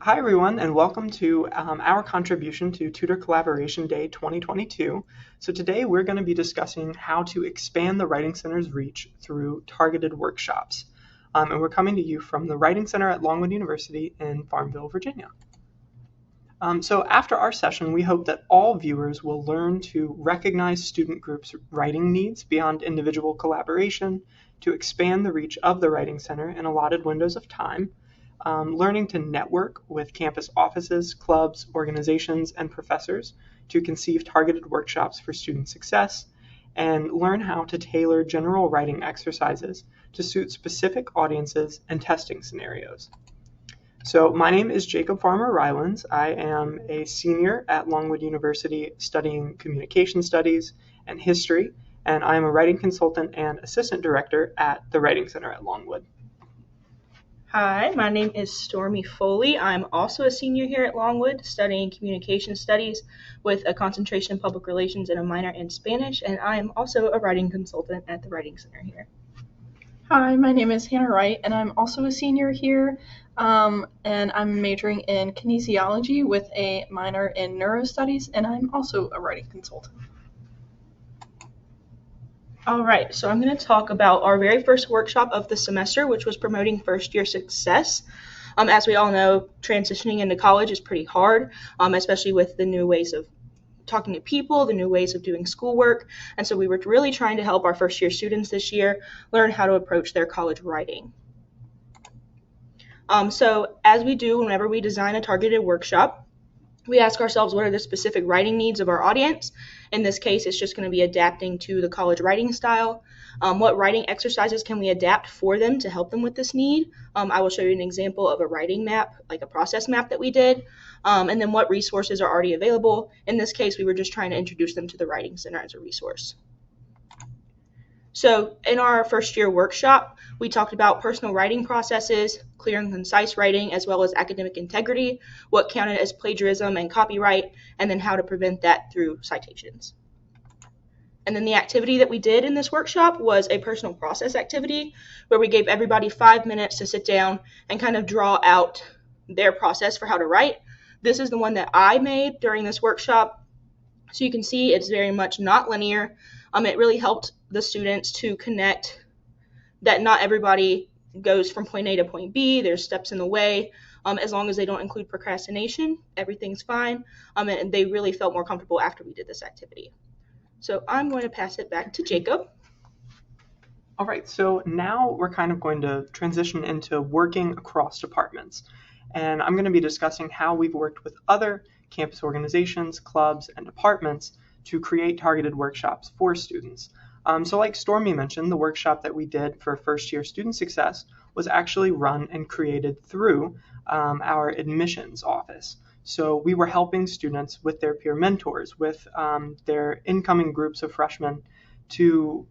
Hi, everyone, and welcome to our contribution to Tutor Collaboration Day 2022. So today we're going to be discussing how to expand the Writing Center's reach through targeted workshops. And we're coming to you from the Writing Center at Longwood University in Farmville, Virginia. So after our session, we hope that all viewers will learn to recognize student groups' writing needs beyond individual collaboration, to expand the reach of the Writing Center in allotted windows of time, learning to network with campus offices, clubs, organizations, and professors to conceive targeted workshops for student success, and learn how to tailor general writing exercises to suit specific audiences and testing scenarios. So my name is Jacob Farmer-Rylands. I am a senior at Longwood University studying communication studies and history, and I am a writing consultant and assistant director at the Writing Center at Longwood. Hi, my name is Stormie Foley. I'm also a senior here at Longwood studying communication studies with a concentration in public relations and a minor in Spanish, and I am also a writing consultant at the Writing Center here. Hi, my name is Hannah Wright, and I'm also a senior here, and I'm majoring in kinesiology with a minor in neurostudies, and I'm also a writing consultant. All right, so I'm going to talk about our very first workshop of the semester, which was promoting first-year success. As we all know, transitioning into college is pretty hard, especially with the new ways of talking to people, the new ways of doing schoolwork, and so we were really trying to help our first-year students this year learn how to approach their college writing. So as we do whenever we design a targeted workshop, we ask ourselves what are the specific writing needs of our audience. In this case, it's just going to be adapting to the college writing style. What writing exercises can we adapt for them to help them with this need? I will show you an example of a writing map, like a process map that we did. And then what resources are already available. In this case, we were just trying to introduce them to the Writing Center as a resource. So in our first year workshop, we talked about personal writing processes, clear and concise writing, as well as academic integrity, what counted as plagiarism and copyright, and then how to prevent that through citations. And then the activity that we did in this workshop was a personal process activity where we gave everybody 5 minutes to sit down and kind of draw out their process for how to write. This is the one that I made during this workshop. So you can see it's very much not linear. It really helped the students to connect that not everybody goes from point A to point B. There's steps in the way. As long as they don't include procrastination, everything's fine. And they really felt more comfortable after we did this activity. So I'm going to pass it back to Jacob. All right, so now we're kind of going to transition into working across departments. And I'm going to be discussing how we've worked with other campus organizations, clubs, and departments to create targeted workshops for students. So like Stormie mentioned, the workshop that we did for first year student success was actually run and created through our admissions office. So we were helping students with their peer mentors, with their incoming groups of freshmen to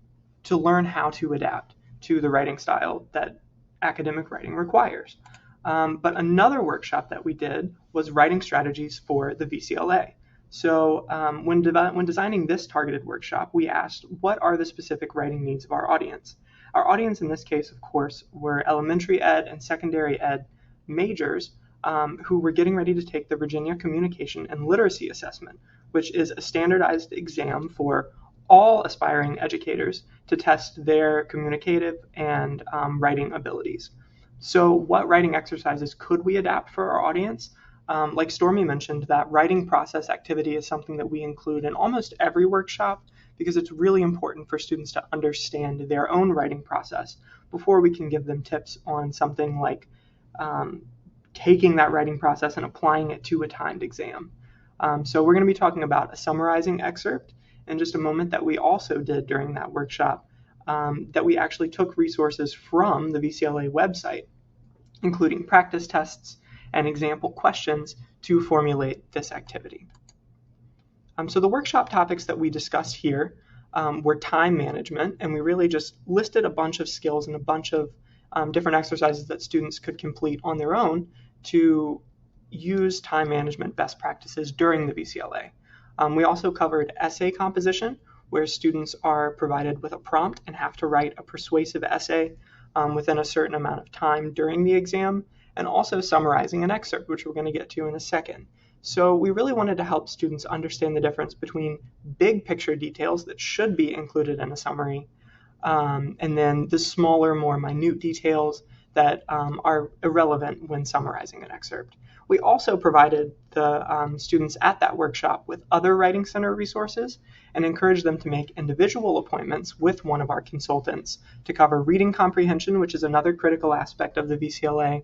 learn how to adapt to the writing style that academic writing requires. But another workshop that we did was writing strategies for the VCLA. So when designing this targeted workshop, we asked, what are the specific writing needs of our audience? Our audience in this case, of course, were elementary ed and secondary ed majors who were getting ready to take the Virginia Communication and Literacy Assessment, which is a standardized exam for all aspiring educators to test their communicative and writing abilities. So what writing exercises could we adapt for our audience? Like Stormie mentioned, that writing process activity is something that we include in almost every workshop because it's really important for students to understand their own writing process before we can give them tips on something like taking that writing process and applying it to a timed exam. So we're going to be talking about a summarizing excerpt in just a moment that we also did during that workshop, that we actually took resources from the VCLA website, including practice tests and example questions to formulate this activity. So the workshop topics that we discussed here were time management, and we really just listed a bunch of skills and a bunch of different exercises that students could complete on their own to use time management best practices during the VCLA. We also covered essay composition, where students are provided with a prompt and have to write a persuasive essay within a certain amount of time during the exam, and also summarizing an excerpt, which we're going to get to in a second. So we really wanted to help students understand the difference between big picture details that should be included in a summary, and then the smaller, more minute details that are irrelevant when summarizing an excerpt. We also provided the students at that workshop with other Writing Center resources and encouraged them to make individual appointments with one of our consultants to cover reading comprehension, which is another critical aspect of the VCLA,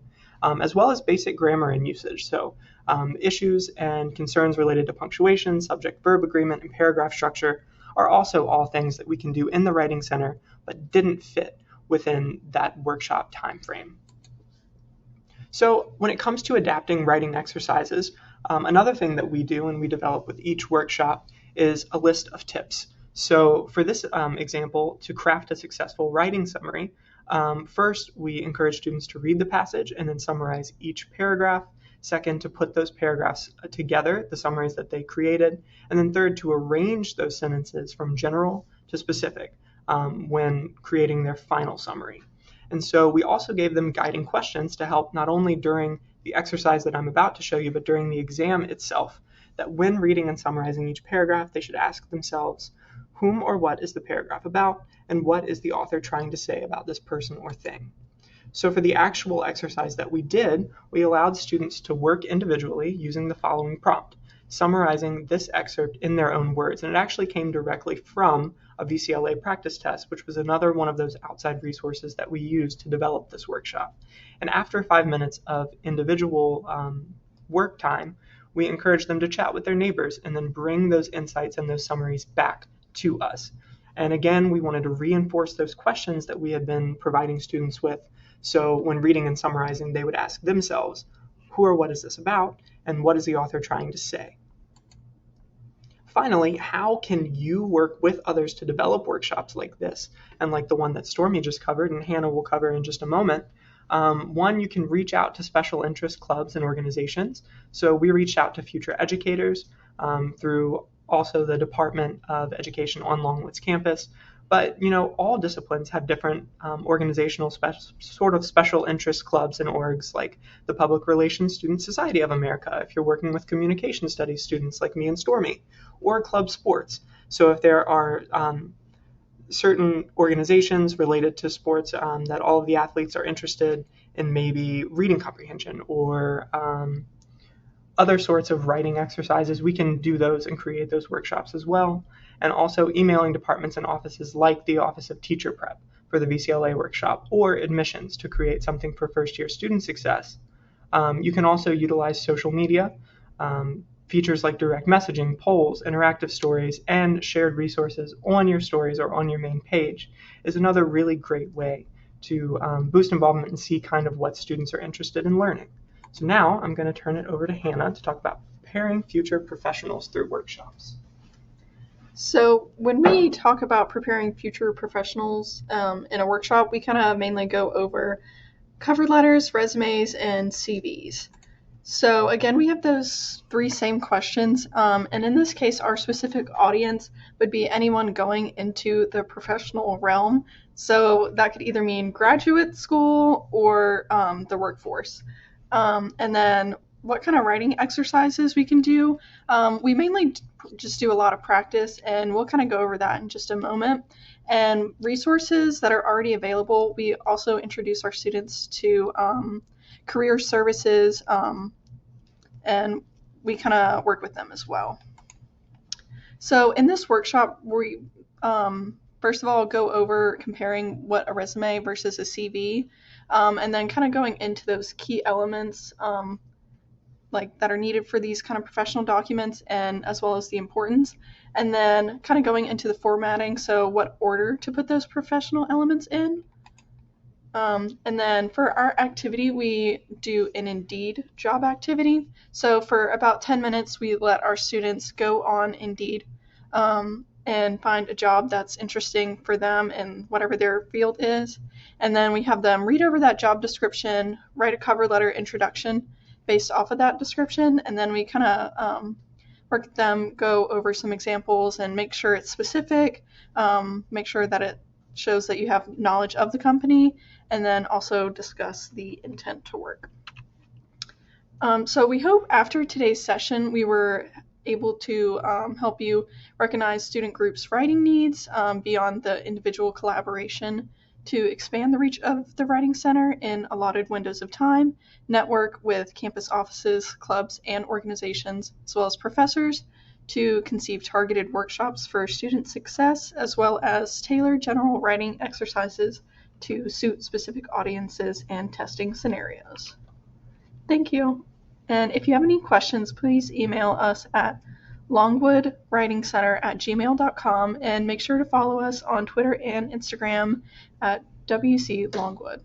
as well as basic grammar and usage. So issues and concerns related to punctuation, subject-verb agreement, and paragraph structure are also all things that we can do in the Writing Center but didn't fit within that workshop time frame. So when it comes to adapting writing exercises, another thing that we do and we develop with each workshop is a list of tips. So for this example, to craft a successful writing summary, first we encourage students to read the passage and then summarize each paragraph. Second, to put those paragraphs together, the summaries that they created. And then third, to arrange those sentences from general to specific when creating their final summary. And so we also gave them guiding questions to help not only during the exercise that I'm about to show you, but during the exam itself, that when reading and summarizing each paragraph, they should ask themselves, whom or what is the paragraph about, and what is the author trying to say about this person or thing? So for the actual exercise that we did, we allowed students to work individually using the following prompt, summarizing this excerpt in their own words. And it actually came directly from a VCLA practice test, which was another one of those outside resources that we used to develop this workshop. And after 5 minutes of individual work time, we encouraged them to chat with their neighbors and then bring those insights and those summaries back to us. And again, we wanted to reinforce those questions that we had been providing students with. So when reading and summarizing, they would ask themselves, who or what is this about? And what is the author trying to say? Finally, how can you work with others to develop workshops like this and like the one that Stormie just covered and Hannah will cover in just a moment? One, you can reach out to special interest clubs and organizations. So we reached out to future educators through also the Department of Education on Longwood's campus. But, all disciplines have different organizational sort of special interest clubs and orgs, like the Public Relations Student Society of America, if you're working with communication studies students like me and Stormie, or club sports. So if there are certain organizations related to sports that all of the athletes are interested in, maybe reading comprehension or other sorts of writing exercises, we can do those and create those workshops as well. And also emailing departments and offices like the Office of Teacher Prep for the VCLA workshop, or admissions to create something for first-year student success. You can also utilize social media, features like direct messaging, polls, interactive stories, and shared resources on your stories or on your main page is another really great way to boost involvement and see kind of what students are interested in learning. So now I'm going to turn it over to Hannah to talk about preparing future professionals through workshops. So when we talk about preparing future professionals in a workshop, we kind of mainly go over cover letters, resumes, and CVs. So again, we have those 3 same questions, and in this case, our specific audience would be anyone going into the professional realm. So that could either mean graduate school or the workforce. And then what kind of writing exercises we can do. We mainly just do a lot of practice, and we'll kind of go over that in just a moment. And resources that are already available, we also introduce our students to career services, and we kind of work with them as well. So in this workshop, we first of all go over comparing what a resume versus a CV, and then kind of going into those key elements that are needed for these kind of professional documents, and as well as the importance, and then kind of going into the formatting, so what order to put those professional elements in. And then for our activity, we do an Indeed job activity. So for about 10 minutes, we let our students go on Indeed and find a job that's interesting for them in whatever their field is. And then we have them read over that job description, write a cover letter introduction based off of that description, and then we kind of work with them, go over some examples and make sure it's specific, make sure that it shows that you have knowledge of the company, and then also discuss the intent to work. So we hope after today's session we were able to help you recognize student groups' writing needs beyond the individual collaboration, to expand the reach of the Writing Center in allotted windows of time, network with campus offices, clubs, and organizations, as well as professors, to conceive targeted workshops for student success, as well as tailor general writing exercises to suit specific audiences and testing scenarios. Thank you. And if you have any questions, please email us at longwoodwritingcenter@gmail.com, and make sure to follow us on Twitter and Instagram at WC Longwood.